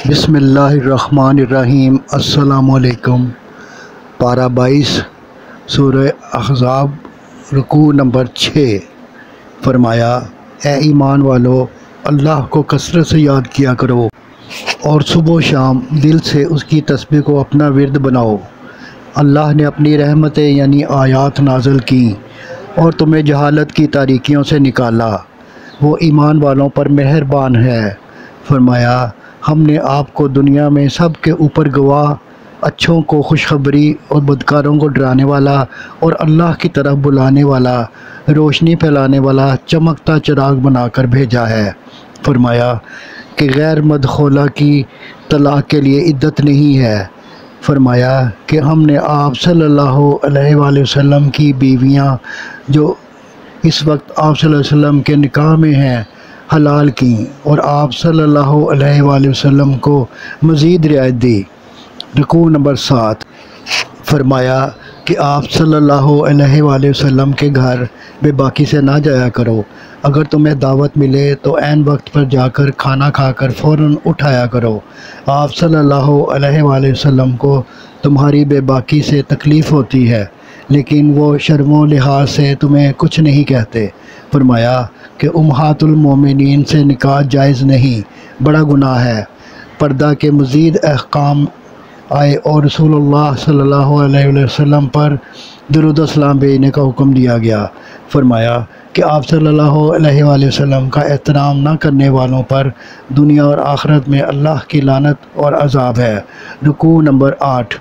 بسم اللہ الرحمن الرحیم۔ السلام علیکم۔ پارہ 22 سورہ احزاب، رکوع نمبر 6۔ فرمایا، اے ایمان والو، اللہ کو کثرت سے یاد کیا کرو اور صبح و شام دل سے اس کی تسبیح کو اپنا ورد بناؤ۔ اللہ نے اپنی رحمتیں یعنی آیات نازل کیں اور تمہیں جہالت کی تاریکیوں سے نکالا۔ وہ ایمان والوں پر مہربان ہے۔ فرمایا، ہم نے آپ کو دنیا میں سب کے اوپر گواہ، اچھوں کو خوشخبری اور بدکاروں کو ڈرانے والا اور اللہ کی طرف بلانے والا، روشنی پھیلانے والا چمکتا چراغ بنا کر بھیجا ہے۔ فرمایا کہ غیر مدخولہ کی طلاق کے لیے عدت نہیں ہے۔ فرمایا کہ ہم نے آپ صلی اللہ علیہ وآلہ وسلم کی بیویاں جو اس وقت آپ صلی اللہ علیہ وسلم کے نکاح میں ہیں حلال کیں اور آپ صلی اللہ علیہ وآلہ وسلم کو مزید رعایت دی۔ رکوع نمبر 7۔ فرمایا کہ آپ صلی اللہ علیہ وآلہ وسلم کے گھر بے باکی سے نہ جایا کرو۔ اگر تمہیں دعوت ملے تو عین وقت پر جا کر کھانا کھا کر فوراً اٹھایا کرو۔ آپ صلی اللہ علیہ وآلہ وسلم کو تمہاری بے باکی سے تکلیف ہوتی ہے، لیکن وہ شرم و لحاظ سے تمہیں کچھ نہیں کہتے۔ فرمایا کہ امہات المومنین سے نکاح جائز نہیں، بڑا گناہ ہے۔ پردہ کے مزید احکام آئے اور رسول اللہ صلی اللہ علیہ وسلم پر درود و سلام بھیجنے کا حکم دیا گیا۔ فرمایا کہ آپ صلی اللہ علیہ وآلہ وسلم کا احترام نہ کرنے والوں پر دنیا اور آخرت میں اللہ کی لعنت اور عذاب ہے۔ رکوع نمبر 8۔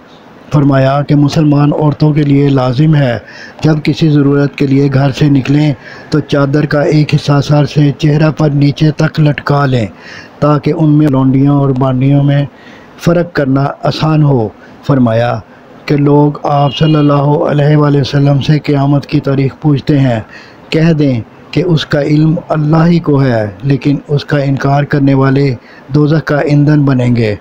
فرمایا کہ مسلمان عورتوں کے لیے لازم ہے جب کسی ضرورت کے لیے گھر سے نکلیں تو چادر کا ایک حصہ سر سے چہرہ پر نیچے تک لٹکا لیں تاکہ ان میں لونڈیوں اور بانڈیوں میں فرق کرنا آسان ہو۔ فرمایا کہ لوگ آپ صلی اللہ علیہ وآلہ وسلم سے قیامت کی تاریخ پوچھتے ہیں، کہہ دیں کہ اس کا علم اللہ ہی کو ہے، لیکن اس کا انکار کرنے والے دوزخ کا ایندھن بنیں گے۔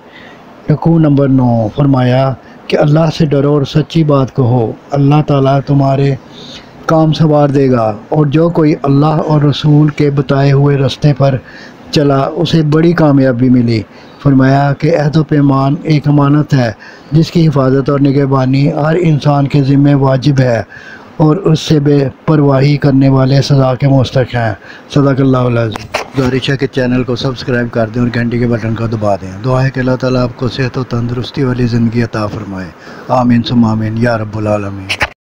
رکوع نمبر 9۔ فرمایا کہ اللہ سے ڈرو اور سچی بات کہو، اللہ تعالیٰ تمہارے کام سنوار دے گا، اور جو کوئی اللہ اور رسول کے بتائے ہوئے راستے پر چلا اسے بڑی کامیابی ملی۔ فرمایا کہ عہد و پیمان ایک امانت ہے جس کی حفاظت اور نگہبانی ہر انسان کے ذمہ واجب ہے، اور اس سے بے پرواہی کرنے والے سزا کے مستحق ہیں۔ صدق اللہ العظیم۔ گزارش ہے کہ چینل کو سبسکرائب کر دیں اور گھنٹی کے بٹن کو دبا دیں۔ دعا ہے کہ اللہ تعالیٰ آپ کو صحت و تندرستی والی زندگی عطا فرمائے۔ آمین ثم آمین یا رب العالمین۔